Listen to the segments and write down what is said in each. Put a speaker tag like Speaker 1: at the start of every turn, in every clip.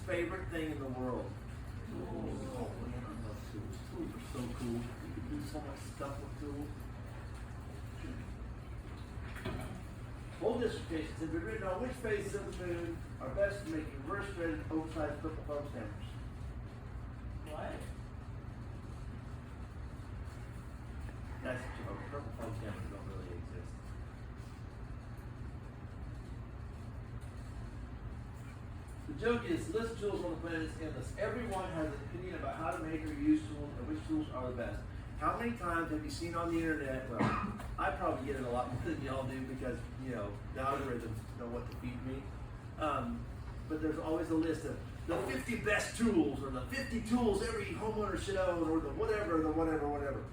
Speaker 1: favorite thing in the world? Oh man, I love tools. Tools are so cool. You can do so much stuff with tools. Full dissertations have been written on which phases of the moon are best for making reverse-threaded, oversized purple foam stampers.
Speaker 2: What?
Speaker 1: That's a joke. Purple foam stampers don't really exist. The joke is, list tools on the planet is endless. Everyone has an opinion about how to make or use tools and which tools are the best. How many times have you seen on the internet, well, I probably get it a lot more than y'all do because, you know, the algorithms know what to feed me. But there's always a list of the 50 best tools or the 50 tools every homeowner should own or the whatever.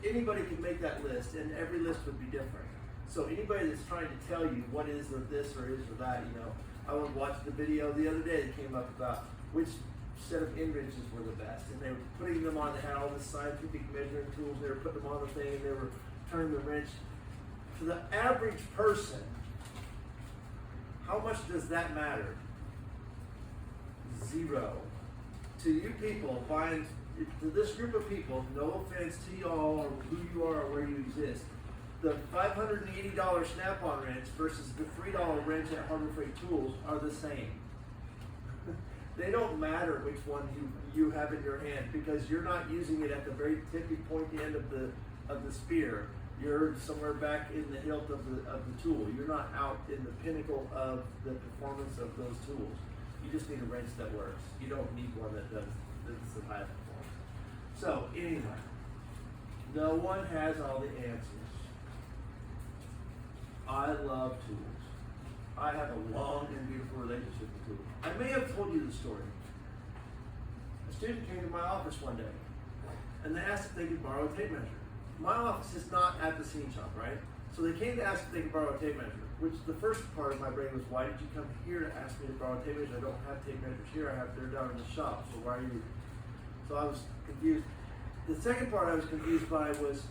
Speaker 1: Anybody can make that list and every list would be different. So anybody that's trying to tell you what is or this or is or that, you know, I was watching the video the other day that came up about which set of end wrenches were the best, and they were putting them on. They had all this scientific measuring tools. They were putting them on the thing, and they were turning the wrench. To the average person, how much does that matter? Zero. To you people, to this group of people, no offense to y'all or who you are or where you exist, the $580 Snap-on wrench versus the $3 wrench at Harbor Freight Tools are the same. They don't matter which one you have in your hand because you're not using it at the very tippy pointy end of the spear. You're somewhere back in the hilt of the tool. You're not out in the pinnacle of the performance of those tools. You just need a wrench that works. You don't need one that's the highest performance. So anyway, no one has all the answers. I love tools. I have a long and beautiful relationship with tools. I may have told you the story. A student came to my office one day, and they asked if they could borrow a tape measure. My office is not at the scene shop, right? So they came to ask if they could borrow a tape measure, which the first part of my brain was, why did you come here to ask me to borrow a tape measure? I don't have tape measures here. They're down in the shop, so why are you? So I was confused. The second part I was confused by was,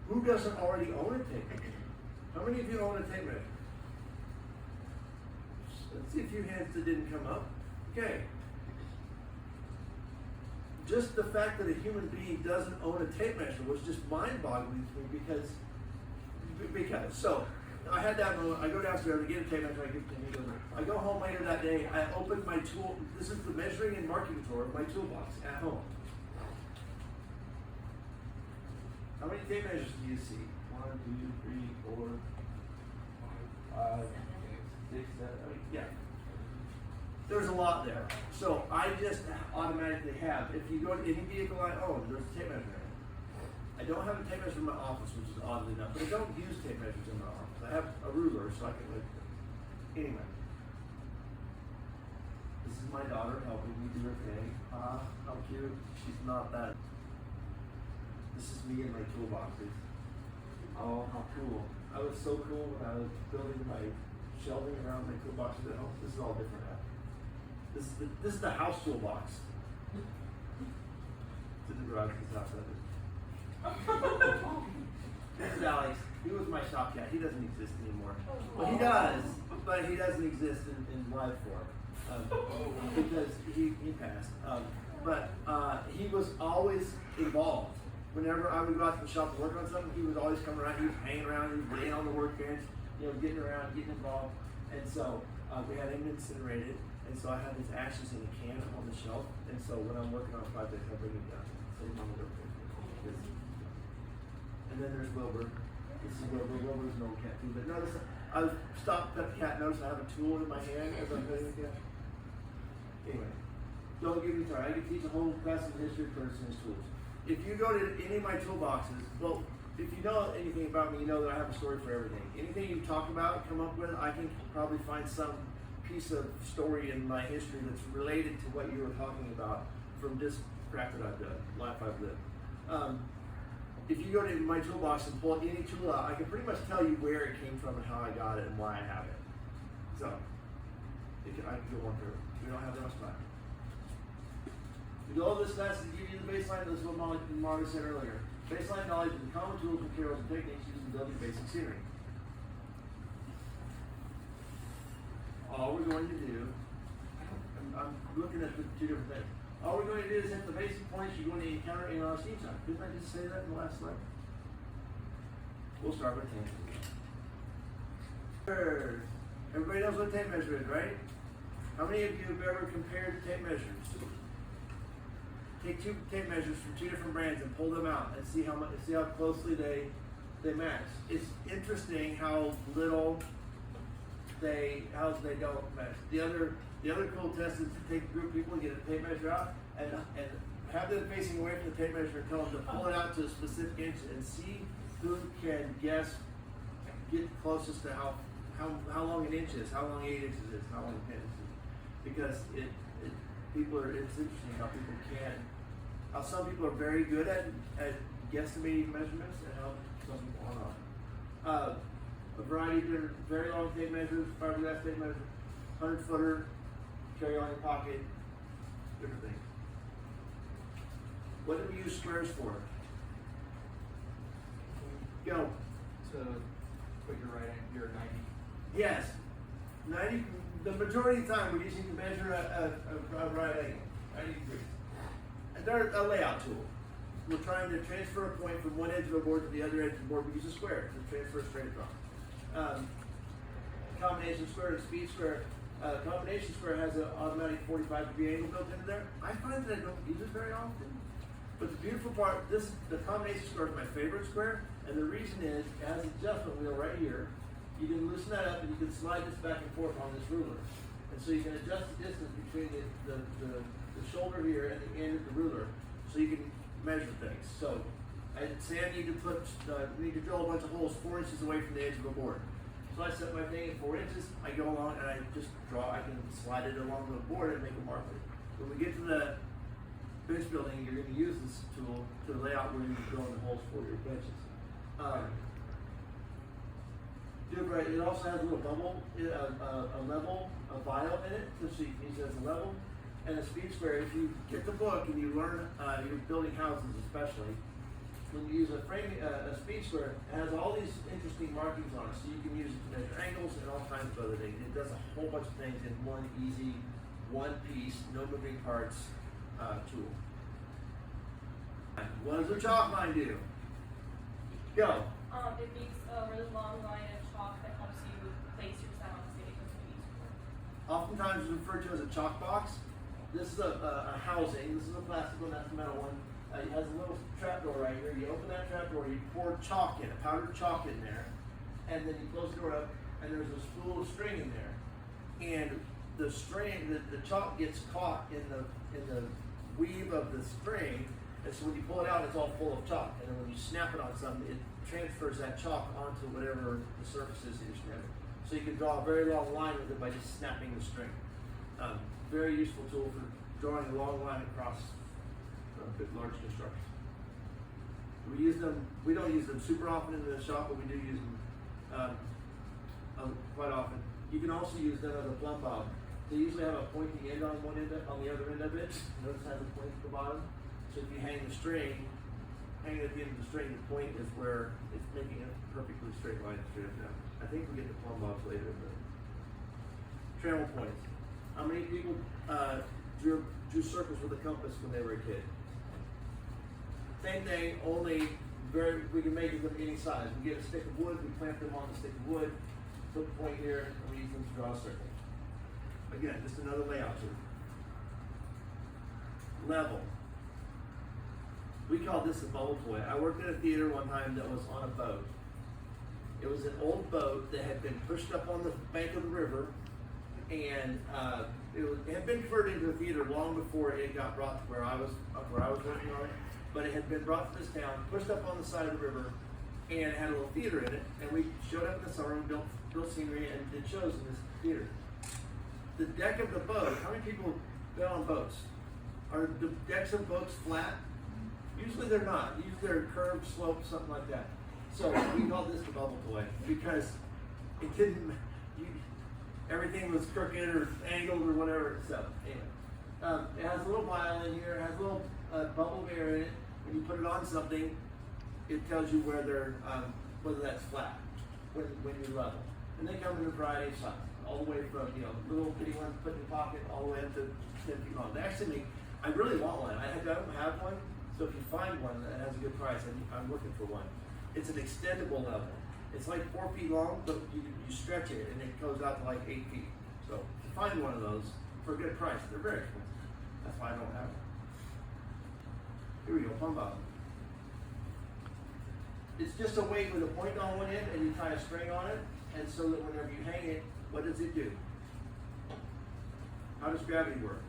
Speaker 1: who doesn't already own a tape measure? How many of you own a tape measure? Let's see a few hands that didn't come up. Okay. Just the fact that a human being doesn't own a tape measure was just mind-boggling to me because so I had that moment. I go downstairs to get a tape measure. I give it to me. I go home later that day. I open my tool. This is the measuring and marking drawer of my toolbox at home. How many tape measures do you see? 1, 2, 3, 4, 5, 6, 7, 8. Yeah. There's a lot there. So I just automatically have. If you go to any vehicle I own, there's a tape measure in it. I don't have a tape measure in my office, which is oddly enough, but I don't use tape measures in my office. I have a ruler so I can like. Anyway. This is my daughter helping me do her thing. How cute. She's not that. This is me in my toolboxes. Oh, how cool. I was so cool when I was building my shelving around my toolboxes at home. This is all different now. This is the house toolbox. To the garage, this house. This is Alex. He was my shop cat. He doesn't exist anymore. Well, he does, but he doesn't exist in live form because he passed. But he was always involved. Whenever I would go out to the shop to work on something, he would always come around. He was hanging around. He was laying on the workbench, getting around, getting involved. And so we had him incinerated. And so I have his ashes in a can on the shelf. And so when I'm working on projects, I bring him down. Send him on the workbench. And then there's Wilbur. This is Wilbur. Wilbur's an old cat too. But notice, I stopped at the cat. Notice I have a tool in my hand as I'm petting the cat. Anyway, don't get me started. I can teach a whole class of history of person's tools. If you go to any of my toolboxes, well, if you know anything about me, you know that I have a story for everything. Anything you talk about, come up with, I can probably find some piece of story in my history that's related to what you were talking about from this crap that I've done, life I've lived. If you go to my toolbox and pull any tool out, I can pretty much tell you where it came from and how I got it and why I have it. So, I can go on through. We don't have that much time. The goal of this class is to give you the baseline. This is what Marty said earlier. Baseline knowledge of the common tools, materials, and techniques used in building basic scenery. All we're going to do, I'm looking at the two different things. All we're going to do is hit the basic points you're going to encounter in our steam side. Didn't I just say that in the last slide? We'll start with tape measure. Everybody knows what tape measure is, right? How many of you have ever compared tape measures? Take two tape measures from two different brands and pull them out and see how much, see how closely they match. It's interesting how little they don't match. The other cool test is to take a group of people and get a tape measure out and have them facing away from the tape measure and tell them to pull it out to a specific inch and see who can get closest to how long an inch is, how long 8 inches is, how long 10 inches is. Because it's interesting how people can, how some people are very good at guesstimating measurements and how some people are not. A variety of different, very long tape measures, fiberglass tape measures, 100-footer, carry on your pocket, different things. What do we use squares for? Go.
Speaker 3: To put your 90.
Speaker 1: Yes. 90, the majority of the time we're using to measure a right angle, 90 degrees. And they're a layout tool. We're trying to transfer a point from one edge of the board to the other edge of the board. We use a square to transfer a straight across. Combination square and speed square. Combination square has an automatic 45-degree angle built into there. I find that I don't use it very often. But the beautiful part, the combination square is my favorite square, and the reason is it has an adjustment wheel right here. You can loosen that up and you can slide this back and forth on this ruler. And so you can adjust the distance between the shoulder here and the end of the ruler so you can measure things. So I'd say I need to drill a bunch of holes 4 inches away from the edge of the board. So I set my thing at 4 inches, I go along and I just I can slide it along the board and make a marker. When we get to the bench building, you're going to use this tool to lay out where you're drilling the holes for your benches. It also has a little bubble, a vial in it, so you can use it as a level. And a speed square, if you get the book and you learn, you're building houses especially, when you use a speed square, it has all these interesting markings on it, so you can use it to measure angles and all kinds of other things. It does a whole bunch of things in one easy, one piece, no moving parts tool. What does the chalk line do? Go.
Speaker 4: It makes a really long line of chalk that helps you place your sound stage as an easy.
Speaker 1: Oftentimes it's referred to as a chalk box. This is a housing. This is a plastic one, that's a metal one. It has a little trap door right here. You open that trap door, you pour chalk in, powdered chalk in there, and then you close the door up, and there's a spool of string in there. And the string, the chalk gets caught in the weave of the string, and so when you pull it out, it's all full of chalk. And then when you snap it on something, it transfers that chalk onto whatever the surface is that you're snapping. So you can draw a very long line with it by just snapping the string. Very useful tool for drawing a long line across large construction. We use them. We don't use them super often in the shop, but we do use them quite often. You can also use them as a plumb bob. They usually have a pointing end on one end, on the other end of it. Notice it has a point at the bottom. So if you hang the string, hang it at the end of the string, the point is where it's making a perfectly straight line straight up down. I think we get the plumb bobs later, but trammel points. How many people drew circles with a compass when they were a kid? Same thing, only we can make them any size. We get a stick of wood, we plant them on the stick of wood, put the point here, and we use them to draw a circle. Again, just another layout tool. Level. We call this a bubble toy. I worked at a theater one time that was on a boat. It was an old boat that had been pushed up on the bank of the river, and it had been converted into a theater long before it got brought to where I was working on it. But it had been brought to this town, pushed up on the side of the river, and had a little theater in it. And we showed up in the summer and built scenery and did shows in this theater. The deck of the boat, how many people been on boats? Are the decks of boats flat? Usually they're not. Usually they're curved, sloped, something like that. So we called this the bubble toy because it didn't, everything was crooked or angled or whatever. So anyway, it has a little vial in here, it has a little bubble mirror in it. When you put it on something, it tells you whether that's flat when you level. And they come in a variety of sizes. all the way from, you know, little bitty ones put in your pocket, all the way up to 10 feet long. They actually make, I really want one. I don't have one, so if you find one that has a good price, I'm looking for one. It's an extendable level. It's like 4 feet long, but you stretch it and it goes out to like 8 feet. So if you find one of those for a good price, they're very expensive. That's why I don't have one. Here we go, plumb bob. It's just a weight with a point on one end and you tie a string on it, and so that whenever you hang it, what does it do? How does gravity work?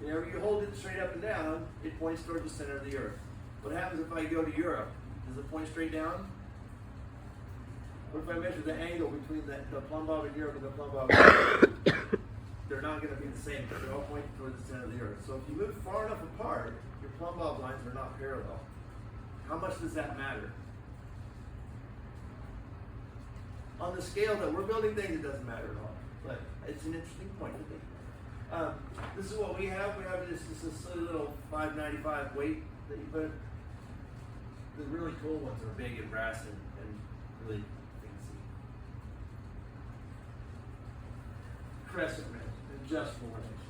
Speaker 1: Whenever you hold it straight up and down, it points toward the center of the earth. What happens if I go to Europe? Does it point straight down? What if I measure the angle between the plumb bob in Europe and the plumb bob in Europe? They're not going to be the same because they're all pointing toward the center of the earth. So if you move far enough apart, your plumb bob lines are not parallel. How much does that matter? On the scale that we're building things, it doesn't matter at all. But it's an interesting point to think about. This is what we have. We have this silly little 595 weight that you put. The really cool ones are big and brass and really fancy. Crescent wrench, adjustable wrench.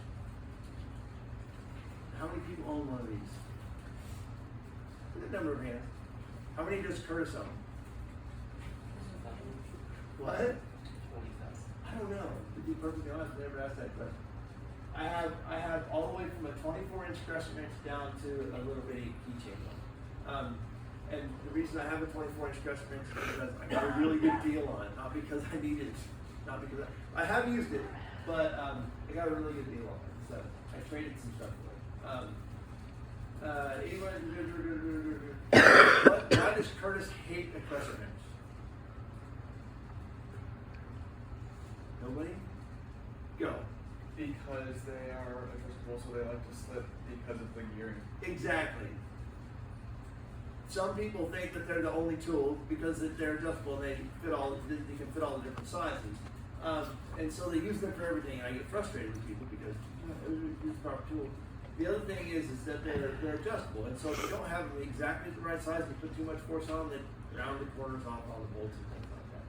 Speaker 1: How many people own one of these? Look at the number of hands. How many does Curtis own? What? I don't know. To be perfectly honest, I never asked that question. I have all the way from a 24-inch crescent wrench down to a little bitty keychain one. And the reason I have a 24-inch crescent wrench is because I got a really good deal on it, not because I needed it, not because I have used it, but I got a really good deal on it, so I traded some stuff for it. Why does Curtis hate a crescent wrench? Nobody? Go.
Speaker 3: Because they are adjustable, so they like to slip because of the gearing.
Speaker 1: Exactly. Some people think that they're the only tool because they're adjustable and they can fit all the different sizes. And so they use them for everything. I get frustrated with people because use the proper tool. The other thing is that they're adjustable, and so if you don't have them exactly the right size, you put too much force on them, they round the corners off all the bolts and things like that.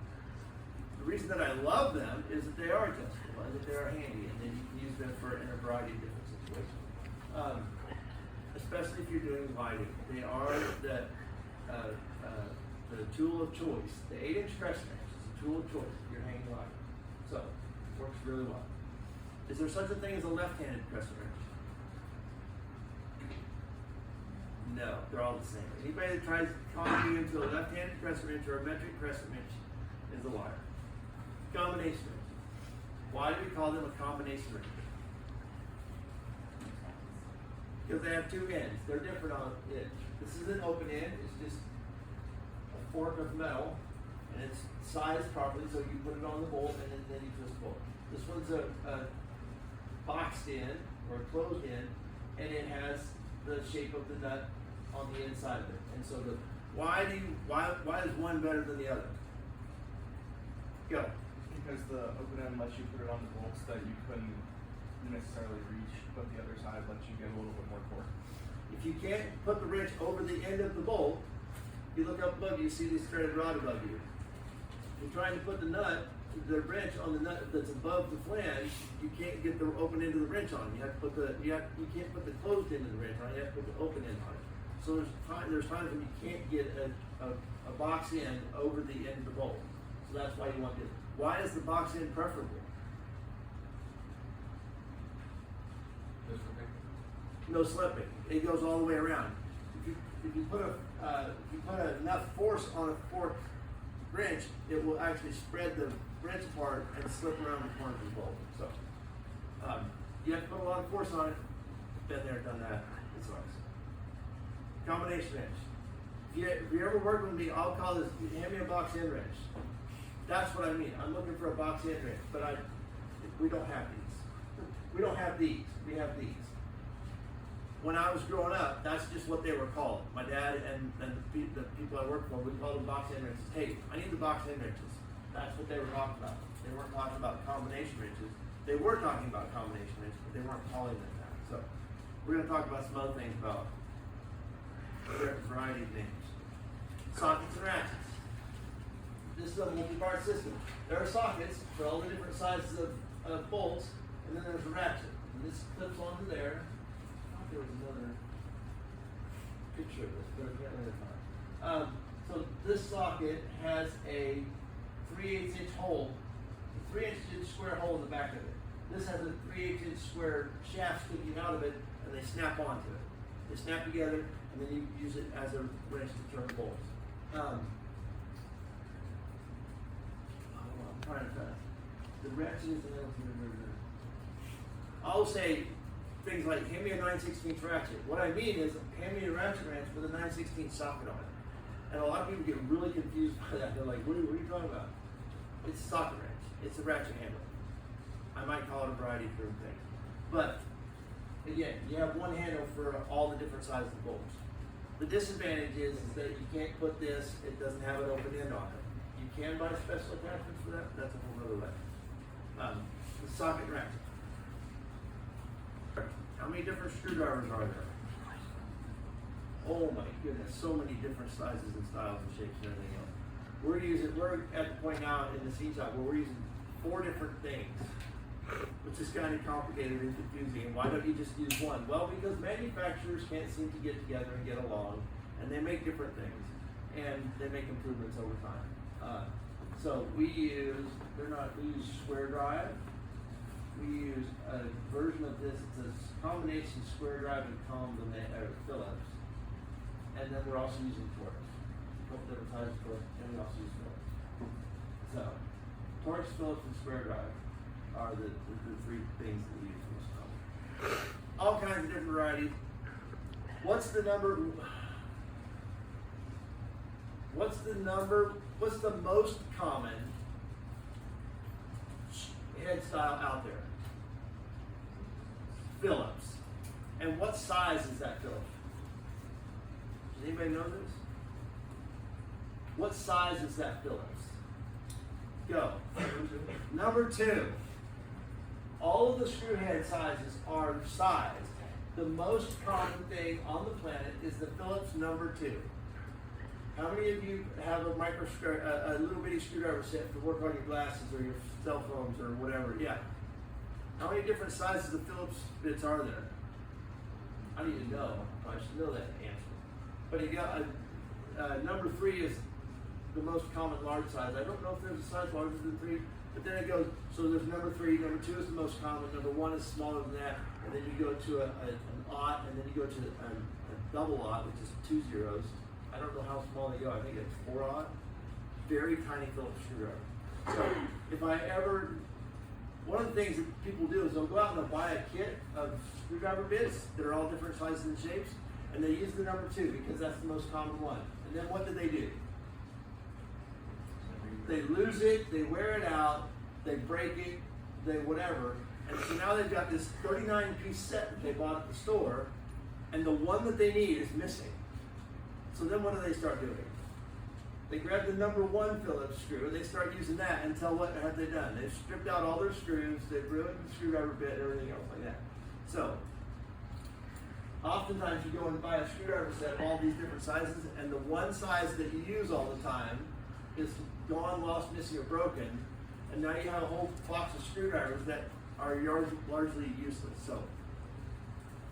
Speaker 1: The reason that I love them is that they are adjustable and that they are handy, and then you can use them in a variety of different situations. Especially if you're doing lighting, they are the tool of choice. The 8-inch crescent wrench is a tool of choice if you're hanging lighting. So it works really well. Is there such a thing as a left-handed crescent wrench? No, they're all the same. Anybody that tries to con you into a left-handed crescent wrench or a metric crescent wrench is a liar. Combination wrench. Why do we call them a combination wrench? Because they have two ends. They're different on it. This is an open end. It's just a fork of metal, and it's sized properly, so you put it on the bolt, and then you twist the bolt. This one's a boxed end or a closed end, and it has the shape of the nut on the inside of it. And so why is one better than the other? Go.
Speaker 3: Because the open end lets you put it on the bolts that you couldn't necessarily reach, but the other side lets you get a little bit more torque.
Speaker 1: If you can't put the wrench over the end of the bolt, you look up above you, you see this threaded rod above you. If you're trying to put the wrench on the nut that's above the flange, you can't get the open end of the wrench on. You have to put you can't put the closed end of the wrench on. You have to put the open end on it. So there's times when you can't get a box end over the end of the bolt. So that's why you want this. Why is the box end preferable? No slipping. It goes all the way around. If you put enough force on a fork wrench, it will actually spread the wrench apart and slip around the corners of the bolt. So you have to put a lot of force on it. Been there, done that. It sucks. Combination wrench. If you ever work with me, I'll call this, hand me a box end wrench. That's what I mean. I'm looking for a box end wrench, but we don't have these. We don't have these. We have these. When I was growing up, that's just what they were called. My dad and the people I worked for, we called them box end wrenches. Hey, I need the box end wrenches. That's what they were talking about. They weren't talking about combination wrenches. They were talking about combination wrenches, but they weren't calling them that. So we're going to talk about some other things about a variety of names. Sockets and ratchets. this is a multi-part system. There are sockets for all the different sizes of bolts, and then there's a ratchet. And this clips onto there. I thought there was another picture of this, but I can't really find it. So this socket has a 3/8 inch hole, a 3/8 square hole in the back of it. This has a 3/8 inch square shaft sticking out of it, and they snap onto it. They snap together, and then you use it as a wrench to turn bolts. I'm trying to find the ratchet is I'll say things like, hand me a 9/16 ratchet. What I mean is, hand me a ratchet wrench with a 9/16 socket on it. And a lot of people get really confused by that. They're like, what are you talking about? It's a socket wrench. It's a ratchet handle. I might call it a variety of different things. But, again, you have one handle for all the different sizes of bolts. The disadvantage is that you can't put this, it doesn't have an open end on it. You can buy special attachments for that, that's a whole other way. The socket ratchet. How many different screwdrivers are there? Oh my goodness, so many different sizes and styles and shapes and everything else. We're at the point now in the seam shop where we're using 4 different things, which is kind of complicated and confusing. And why don't you just use one? Well, because manufacturers can't seem to get together and get along, and they make different things, and they make improvements over time. So we use square drive. We use a version of this. It's a combination square drive and Phillips, and then we're also using Torx. A couple different sizes of Torx, and we also use Phillips. So Torx, Phillips, and square drive are the 3 things that we use most commonly. All kinds of different varieties. What's the most common head style out there? Phillips. And what size is that Phillips? Does anybody know this? What size is that Phillips? Go. Number 2. All of the screw head sizes are sized. The most common thing on the planet is the Phillips number 2. How many of you have a little bitty screwdriver set to work on your glasses or your cell phones or whatever? Yeah. How many different sizes of Phillips bits are there? I don't even know. I should know that answer. But you got number 3 is the most common large size. I don't know if there's a size larger than 3, but then it goes, so there's number 3, number 2 is the most common, number 1 is smaller than that, and then you go to an aught, and then you go to a double aught, which is 2 zeros. I don't know how small they go, I think it's 4 aught. Very tiny Phillips screwdriver. So if one of the things that people do is they'll go out and they'll buy a kit of screwdriver bits that are all different sizes and shapes, and they use the number 2 because that's the most common one. And then what do? They lose it, they wear it out, they break it, they whatever. And so now they've got this 39-piece set that they bought at the store, and the one that they need is missing. So then what do they start doing? They grab the number 1 Phillips screw, and they start using that until what have they done? They've stripped out all their screws, they've ruined the screwdriver bit, and everything else like that. So, oftentimes you go and buy a screwdriver set of all these different sizes, and the one size that you use all the time is gone, lost, missing, or broken, and now you have a whole box of screwdrivers that are largely useless. So,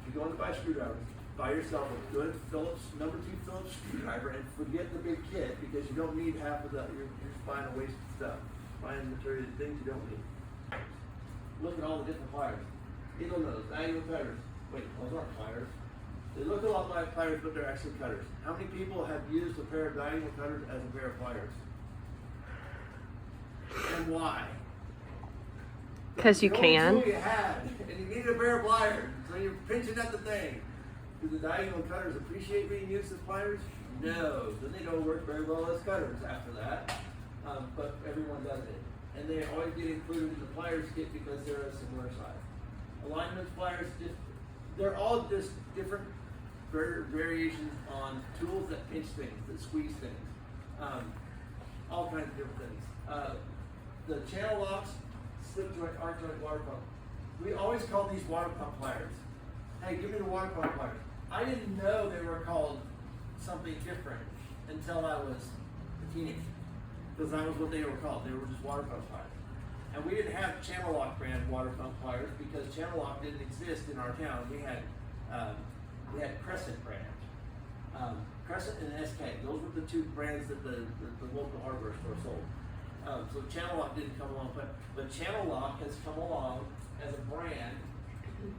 Speaker 1: if you're going to buy screwdrivers, buy yourself a good Phillips, number 2 Phillips screwdriver, and forget the big kit because you don't need half of that. You're just buying a waste of stuff, buying material, things you don't need. Look at all the different pliers. Needle nose, diagonal cutters. Wait, those aren't pliers. They look a lot like pliers, but they're actually cutters. How many people have used a pair of diagonal cutters as a pair of pliers? And why?
Speaker 5: Because you can.
Speaker 1: You had, and you needed a pair of pliers, so you're pinching at the thing. Do the diagonal cutters appreciate being used as pliers? No, then they don't work very well as cutters after that. But everyone does it, and they always get included in the pliers kit because they're a similar size. Alignment pliers, they're all just different variations on tools that pinch things, that squeeze things, all kinds of different things. The channel locks, slip joint, arc joint, water pump. We always call these water pump pliers. Hey, give me the water pump pliers. I didn't know they were called something different until I was a teenager. because that was what they were called. They were just water pump pliers. And we didn't have Channel Lock brand water pump pliers because Channel Lock didn't exist in our town. We had Crescent brand. Crescent and SK, those were the two brands that the local hardware store sold. So Channel Lock didn't come along, but Channel Lock has come along as a brand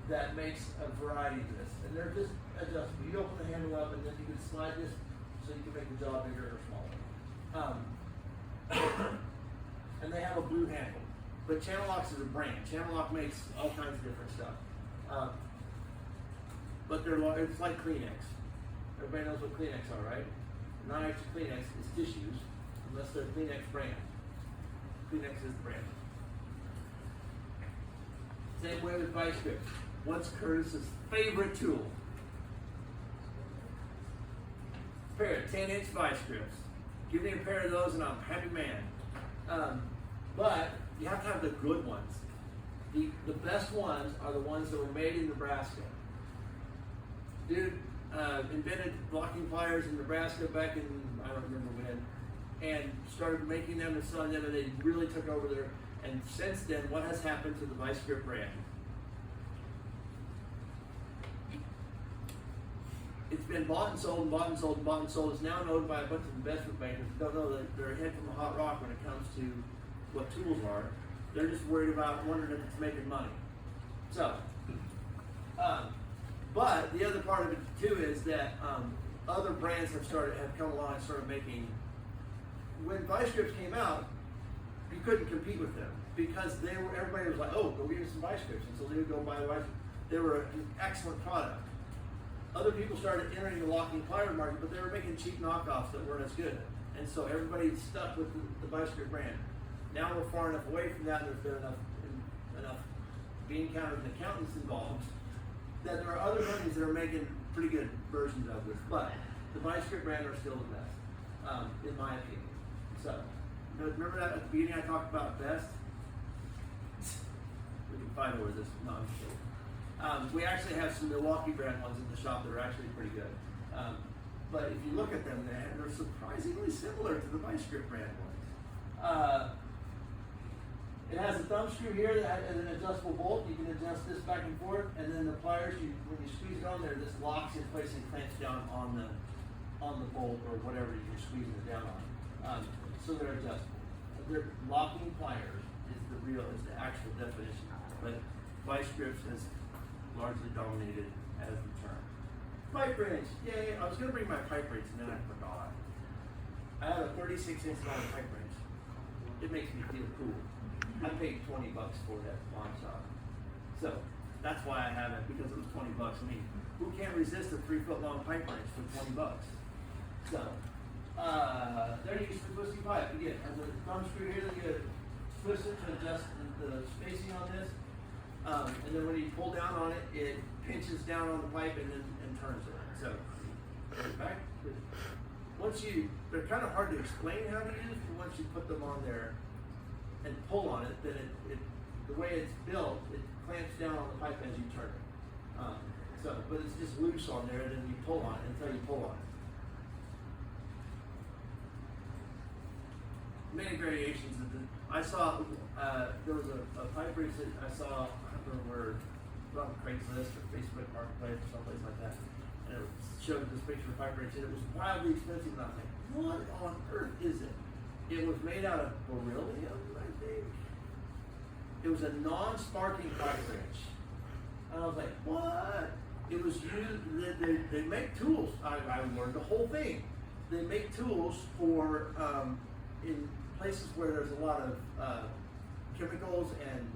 Speaker 1: that makes a variety of this. And they're just adjustable. You open the handle up and then you can slide this so you can make the job bigger or smaller. And they have a blue handle. But Channel Locks is a brand. Channel Lock makes all kinds of different stuff. But it's like Kleenex. Everybody knows what Kleenex are, right? Not actually Kleenex, it's tissues, unless they're Kleenex brand. Kleenex is the brand. Same way with vice grips. What's Curtis's favorite tool? A pair of 10-inch vice grips. Give me a pair of those and I'm a happy man. But you have to have the good ones. The best ones are the ones that were made in Nebraska. Dude invented locking pliers in Nebraska back in, I don't remember when, and started making them and selling them, and they really took over there. And since then, what has happened to the Vice Grip brand? It's been bought and sold and bought and sold and bought and sold. It's now known by a bunch of investment bankers who don't know that they're ahead from the hot rock when it comes to what tools are. They're just worried about wondering if it's making money. So, but the other part of it too is that other brands have come along and started making. When Vice Grips came out, you couldn't compete with them because everybody was like, oh, go get some Vice Grips, and so they would go buy the Vice Grips. They were an excellent product. Other people started entering the locking plier market, but they were making cheap knockoffs that weren't as good, and so everybody stuck with the Vice Grip brand. Now we're far enough away from that, and there's been enough bean counters and accountants involved that there are other companies that are making pretty good versions of this, but the Vice Grip brand are still the best, in my opinion. So, remember that at the beginning I talked about best? We can fight over this. No, I'm kidding. We actually have some Milwaukee brand ones in the shop that are actually pretty good. But if you look at them, they're surprisingly similar to the Vice Grip brand ones. It has a thumb screw here that has an adjustable bolt. You can adjust this back and forth, and then the pliers, when you squeeze it on there, this locks in place and clamps down on the bolt or whatever you're squeezing it down on. So they're adjustable. They're locking pliers is the actual definition. But Vice Grips has largely dominated as the term. Pipe wrench, yay! I was gonna bring my pipe wrench and then I forgot. I have a 36-inch long pipe wrench. It makes me feel cool. I paid $20 for that pawn shop. So that's why I have it, because it was $20. I mean, who can't resist a 3-foot long pipe wrench for $20? So they're used for twisting pipe. Again, has a thumb screw here that you twist it to adjust the spacing on this. And then when you pull down on it, it pinches down on the pipe and turns it. So back. They're kind of hard to explain how to use, but once you put them on there and pull on it, then the way it's built, it clamps down on the pipe as you turn it. But it's just loose on there, and then you pull on it until you pull on it. Many variations of it. I saw there was a pipe wrench that I saw. I don't remember where, on Craigslist or Facebook Marketplace or someplace like that, and it showed this picture of a pipe wrench, and it was wildly expensive. And I was like, what on earth is it? It was made out of beryllium, I think. It was a non-sparking pipe wrench. And I was like, what? It was used, they make tools. I learned the whole thing. They make tools for, in places where there's a lot of chemicals and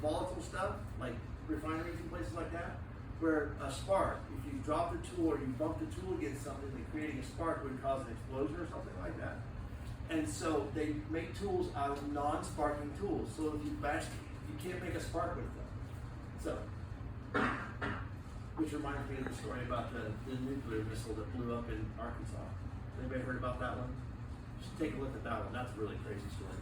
Speaker 1: volatile stuff, like refineries and places like that, where a spark, if you drop the tool or you bump the tool against something, then creating a spark would cause an explosion or something like that. And so they make tools out of non-sparking tools. So if you bash, you can't make a spark with them. So, which reminds me of the story about the nuclear missile that blew up in Arkansas. Anybody heard about that one? You should take a look at that one. That's a really crazy story.